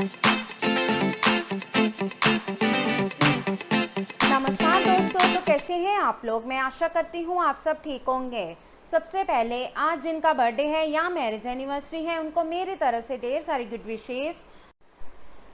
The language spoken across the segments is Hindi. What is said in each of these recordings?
नमस्कार दोस्तों, तो कैसे हैं आप लोग। मैं आशा करती हूँ आप सब ठीक होंगे। सबसे पहले आज जिनका बर्थडे है या मैरिज एनिवर्सरी है उनको मेरी तरफ से ढेर सारी गुड विशेस।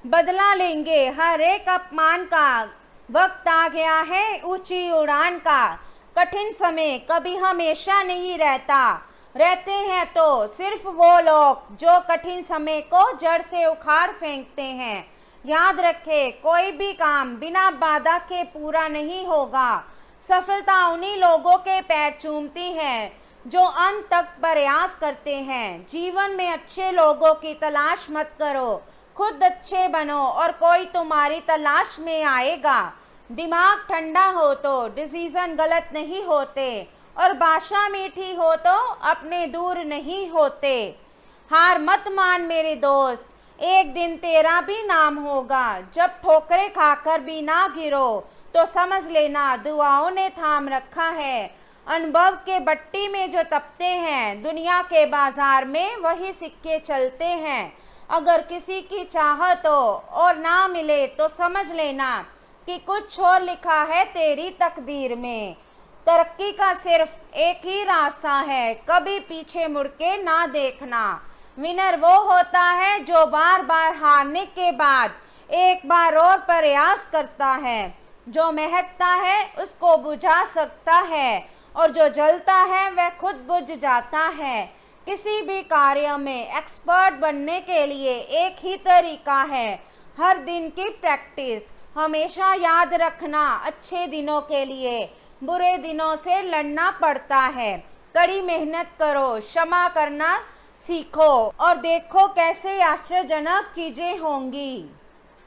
बदला लेंगे हर एक अपमान का, वक्त आ गया है ऊंची उड़ान का। कठिन समय कभी हमेशा नहीं रहता, रहते हैं तो सिर्फ वो लोग जो कठिन समय को जड़ से उखाड़ फेंकते हैं। याद रखे, कोई भी काम बिना बाधा के पूरा नहीं होगा। सफलता उन्हीं लोगों के पैर चूमती है जो अंत तक प्रयास करते हैं। जीवन में अच्छे लोगों की तलाश मत करो, खुद अच्छे बनो और कोई तुम्हारी तलाश में आएगा। दिमाग ठंडा हो तो डिसीजन गलत नहीं होते और भाषा मीठी हो तो अपने दूर नहीं होते। हार मत मान मेरे दोस्त, एक दिन तेरा भी नाम होगा। जब ठोकरें खाकर भी ना गिरो तो समझ लेना दुआओं ने थाम रखा है। अनुभव के भट्टी में जो तपते हैं, दुनिया के बाजार में वही सिक्के चलते हैं। अगर किसी की चाहत हो और ना मिले तो समझ लेना कि कुछ और लिखा है तेरी तकदीर में। तरक्की का सिर्फ एक ही रास्ता है, कभी पीछे मुड़ के ना देखना। विनर वो होता है जो बार बार हारने के बाद एक बार और प्रयास करता है। जो महकता है उसको बुझा सकता है और जो जलता है वह खुद बुझ जाता है। किसी भी कार्य में एक्सपर्ट बनने के लिए एक ही तरीका है, हर दिन की प्रैक्टिस। हमेशा याद रखना, अच्छे दिनों के लिए बुरे दिनों से लड़ना पड़ता है। कड़ी मेहनत करो, क्षमा करना सीखो और देखो कैसे आश्चर्यजनक चीजें होंगी।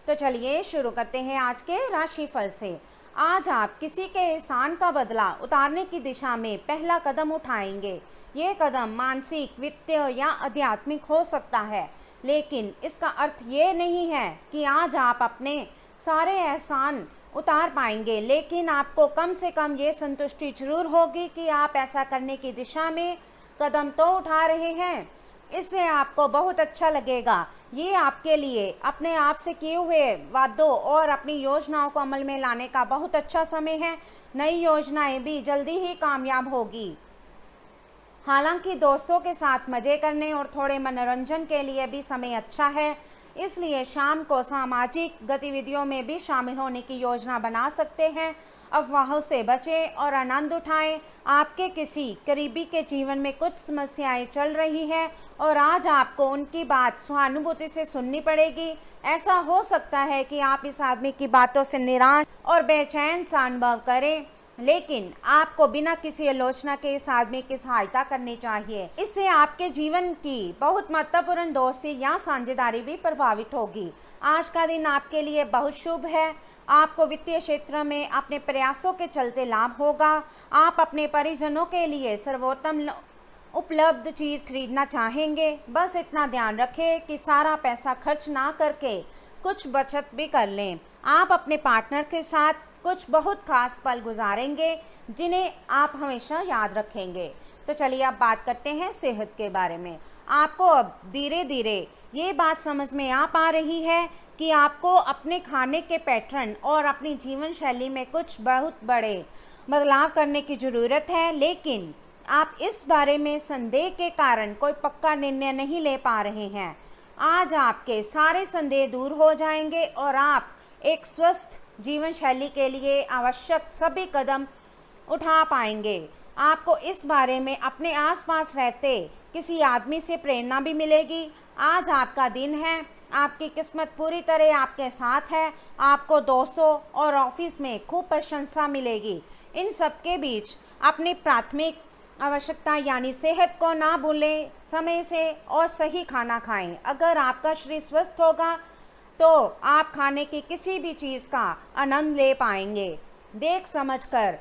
तो चलिए शुरू करते हैं आज के राशिफल से। आज आप किसी के एहसान का बदला उतारने की दिशा में पहला कदम उठाएंगे। ये कदम मानसिक, वित्तीय या आध्यात्मिक हो सकता है, लेकिन इसका अर्थ ये नहीं है कि आज आप अपने सारे एहसान उतार पाएंगे। लेकिन आपको कम से कम ये संतुष्टि जरूर होगी कि आप ऐसा करने की दिशा में कदम तो उठा रहे हैं। इससे आपको बहुत अच्छा लगेगा। ये आपके लिए अपने आप से किए हुए वादों और अपनी योजनाओं को अमल में लाने का बहुत अच्छा समय है। नई योजनाएं भी जल्दी ही कामयाब होगी। हालांकि दोस्तों के साथ मजे करने और थोड़े मनोरंजन के लिए भी समय अच्छा है, इसलिए शाम को सामाजिक गतिविधियों में भी शामिल होने की योजना बना सकते हैं। अफवाहों से बचें और आनंद उठाएं। आपके किसी करीबी के जीवन में कुछ समस्याएं चल रही हैं और आज आपको उनकी बात सहानुभूति से सुननी पड़ेगी। ऐसा हो सकता है कि आप इस आदमी की बातों से निराश और बेचैन सा अनुभव करें, लेकिन आपको बिना किसी आलोचना के इस आदमी की सहायता करनी चाहिए। इससे आपके जीवन की बहुत महत्वपूर्ण दोस्ती या साझेदारी भी प्रभावित होगी। आज का दिन आपके लिए बहुत शुभ है। आपको वित्तीय क्षेत्र में अपने प्रयासों के चलते लाभ होगा। आप अपने परिजनों के लिए सर्वोत्तम उपलब्ध चीज खरीदना चाहेंगे। बस इतना ध्यान रखें कि सारा पैसा खर्च ना करके कुछ बचत भी कर लें। आप अपने पार्टनर के साथ कुछ बहुत खास पल गुजारेंगे जिन्हें आप हमेशा याद रखेंगे। तो चलिए अब बात करते हैं सेहत के बारे में। आपको अब धीरे धीरे ये बात समझ में आ पा रही है कि आपको अपने खाने के पैटर्न और अपनी जीवन शैली में कुछ बहुत बड़े बदलाव करने की ज़रूरत है, लेकिन आप इस बारे में संदेह के कारण कोई पक्का निर्णय नहीं ले पा रहे हैं। आज आपके सारे संदेह दूर हो जाएंगे और आप एक स्वस्थ जीवन शैली के लिए आवश्यक सभी कदम उठा पाएंगे। आपको इस बारे में अपने आसपास रहते किसी आदमी से प्रेरणा भी मिलेगी। आज आपका दिन है, आपकी किस्मत पूरी तरह आपके साथ है। आपको दोस्तों और ऑफिस में खूब प्रशंसा मिलेगी। इन सब के बीच अपनी प्राथमिक आवश्यकता यानी सेहत को ना भूलें। समय से और सही खाना खाएं। अगर आपका शरीर स्वस्थ होगा तो आप खाने की किसी भी चीज़ का आनंद ले पाएंगे। देख समझकर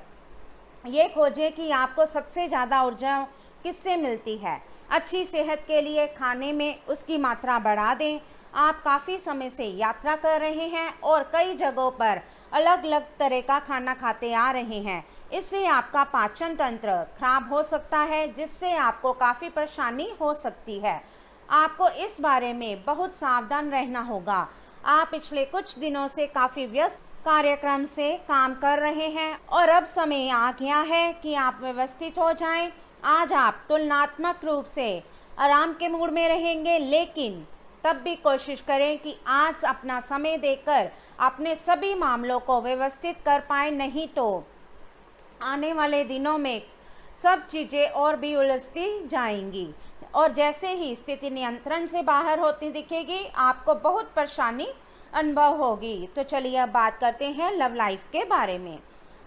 ये खोजें कि आपको सबसे ज़्यादा ऊर्जा किससे मिलती है। अच्छी सेहत के लिए खाने में उसकी मात्रा बढ़ा दें। आप काफ़ी समय से यात्रा कर रहे हैं और कई जगहों पर अलग अलग तरह का खाना खाते आ रहे हैं। इससे आपका पाचन तंत्र खराब हो सकता है, जिससे आपको काफ़ी परेशानी हो सकती है। आपको इस बारे में बहुत सावधान रहना होगा। आप पिछले कुछ दिनों से काफ़ी व्यस्त कार्यक्रम से काम कर रहे हैं और अब समय आ गया है कि आप व्यवस्थित हो जाएं। आज आप तुलनात्मक रूप से आराम के मूड में रहेंगे, लेकिन तब भी कोशिश करें कि आज अपना समय देकर अपने सभी मामलों को व्यवस्थित कर पाएं, नहीं तो आने वाले दिनों में सब चीज़ें और भी उलझती जाएंगी और जैसे ही स्थिति नियंत्रण से बाहर होती दिखेगी, आपको बहुत परेशानी अनुभव होगी। तो चलिए अब बात करते हैं लव लाइफ के बारे में।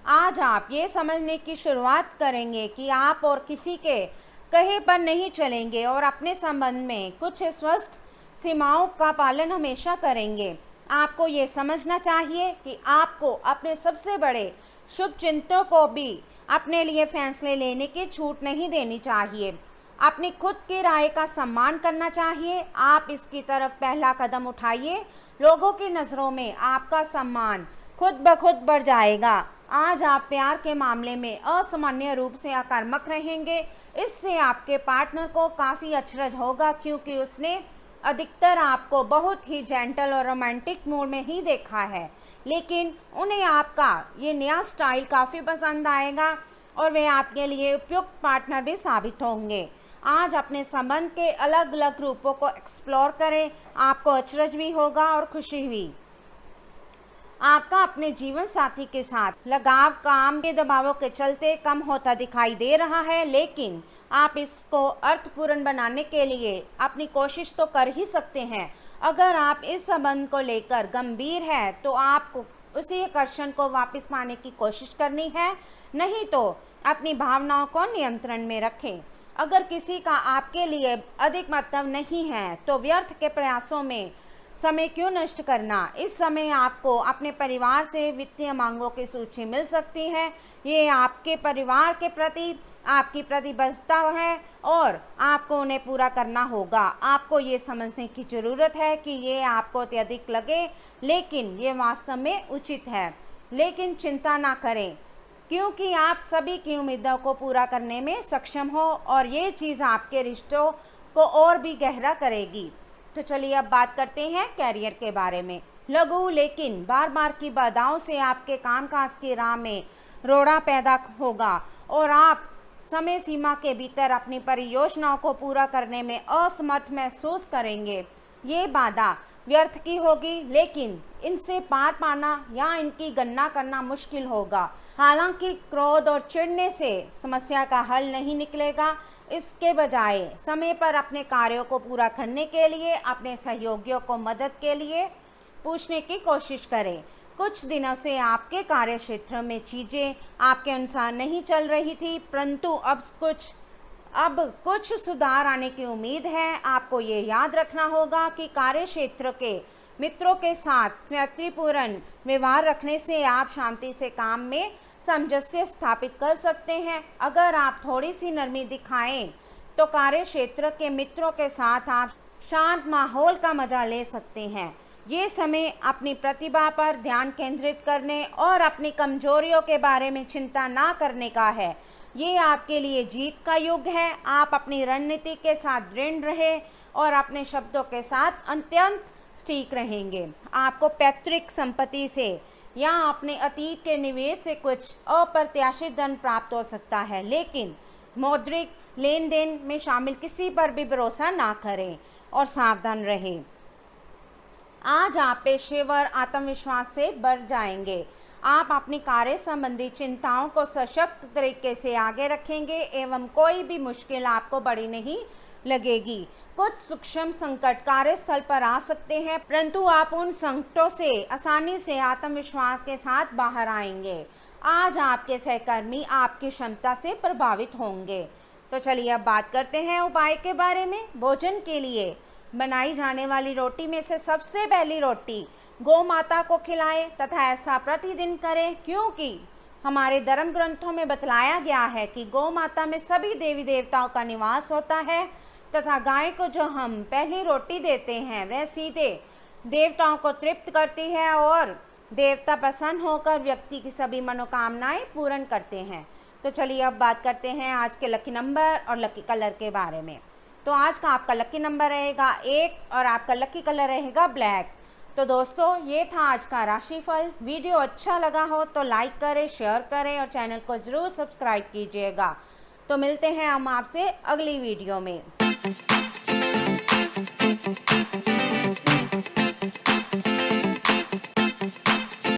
आज आप ये समझने की शुरुआत करेंगे कि आप और किसी के कहे पर नहीं चलेंगे और अपने संबंध में कुछ स्वस्थ सीमाओं का पालन हमेशा करेंगे। आपको ये समझना चाहिए कि आपको अपने सबसे बड़े शुभ चिंतकों को भी अपने लिए फैसले लेने की छूट नहीं देनी चाहिए। अपनी खुद की राय का सम्मान करना चाहिए। आप इसकी तरफ पहला कदम उठाइए। लोगों की नज़रों में आपका सम्मान खुद ब खुद बढ़ जाएगा। आज आप प्यार के मामले में असामान्य रूप से आक्रामक रहेंगे। इससे आपके पार्टनर को काफ़ी अचरज होगा, क्योंकि उसने अधिकतर आपको बहुत ही जेंटल और रोमांटिक मूड में ही देखा है, लेकिन उन्हें आपका ये नया स्टाइल काफ़ी पसंद आएगा और वे आपके लिए उपयुक्त पार्टनर भी साबित होंगे। आज अपने संबंध के अलग अलग रूपों को एक्सप्लोर करें। आपको अचरज भी होगा और खुशी भी। आपका अपने जीवन साथी के साथ लगाव काम के दबावों के चलते कम होता दिखाई दे रहा है, लेकिन आप इसको अर्थपूर्ण बनाने के लिए अपनी कोशिश तो कर ही सकते हैं। अगर आप इस संबंध को लेकर गंभीर है तो आपको उसी आकर्षण को वापस पाने की कोशिश करनी है, नहीं तो अपनी भावनाओं को नियंत्रण में रखें। अगर किसी का आपके लिए अधिक महत्व नहीं है तो व्यर्थ के प्रयासों में समय क्यों नष्ट करना। इस समय आपको अपने परिवार से वित्तीय मांगों की सूची मिल सकती है। ये आपके परिवार के प्रति आपकी प्रतिबद्धता है और आपको उन्हें पूरा करना होगा। आपको ये समझने की ज़रूरत है कि ये आपको अत्यधिक लगे, लेकिन ये वास्तव में उचित है। लेकिन चिंता ना करें, क्योंकि आप सभी की उम्मीदों को पूरा करने में सक्षम हो और ये चीज़ आपके रिश्तों को और भी गहरा करेगी। तो चलिए अब बात करते हैं कैरियर के बारे में। लघु लेकिन बार बार की बाधाओं से आपके कामकाज की राह में रोड़ा पैदा होगा और आप समय सीमा के भीतर अपनी परियोजनाओं को पूरा करने में असमर्थ महसूस करेंगे। ये बाधा व्यर्थ की होगी, लेकिन इनसे पार पाना या इनकी गणना करना मुश्किल होगा। हालांकि क्रोध और चिढ़ने से समस्या का हल नहीं निकलेगा। इसके बजाय समय पर अपने कार्यों को पूरा करने के लिए अपने सहयोगियों को मदद के लिए पूछने की कोशिश करें। कुछ दिनों से आपके कार्य क्षेत्र में चीज़ें आपके अनुसार नहीं चल रही थी, परंतु अब कुछ सुधार आने की उम्मीद है। आपको ये याद रखना होगा कि कार्य क्षेत्र के मित्रों के साथ मैत्रीपूर्ण व्यवहार रखने से आप शांति से काम में सामंजस्य स्थापित कर सकते हैं। अगर आप थोड़ी सी नरमी दिखाएं तो कार्य क्षेत्र के मित्रों के साथ आप शांत माहौल का मजा ले सकते हैं। ये समय अपनी प्रतिभा पर ध्यान केंद्रित करने और अपनी कमजोरियों के बारे में चिंता ना करने का है। ये आपके लिए जीत का युग है। आप अपनी रणनीति के साथ दृढ़ रहे और अपने शब्दों के साथ अत्यंत सटीक रहेंगे। आपको पैतृक संपत्ति से या अपने अतीत के निवेश से कुछ अप्रत्याशित धन प्राप्त हो सकता है, लेकिन मौद्रिक लेन देन में शामिल किसी पर भी भरोसा ना करें और सावधान रहें। आज आप पेशेवर आत्मविश्वास से बढ़ जाएंगे। आप अपनी कार्य संबंधी चिंताओं को सशक्त तरीके से आगे रखेंगे एवं कोई भी मुश्किल आपको बड़ी नहीं लगेगी। कुछ सूक्ष्म संकट कार्यस्थल पर आ सकते हैं, परंतु आप उन संकटों से आसानी से आत्मविश्वास के साथ बाहर आएंगे। आज आपके सहकर्मी आपकी क्षमता से प्रभावित होंगे। तो चलिए अब बात करते हैं उपाय के बारे में। भोजन के लिए बनाई जाने वाली रोटी में से सबसे पहली रोटी गौ माता को खिलाएं तथा ऐसा प्रतिदिन करें, क्योंकि हमारे धर्म ग्रंथों में बतलाया गया है कि गौ माता में सभी देवी देवताओं का निवास होता है तथा गाय को जो हम पहली रोटी देते हैं वह सीधे देवताओं को तृप्त करती है और देवता प्रसन्न होकर व्यक्ति की सभी मनोकामनाएं पूर्ण करते हैं। तो चलिए अब बात करते हैं आज के लकी नंबर और लकी कलर के बारे में। तो आज का आपका लकी नंबर रहेगा 1 और आपका लकी कलर रहेगा ब्लैक। तो दोस्तों ये था आज का राशिफल। वीडियो अच्छा लगा हो तो लाइक करें, शेयर करें और चैनल को ज़रूर सब्सक्राइब कीजिएगा। तो मिलते हैं हम आपसे अगली वीडियो में।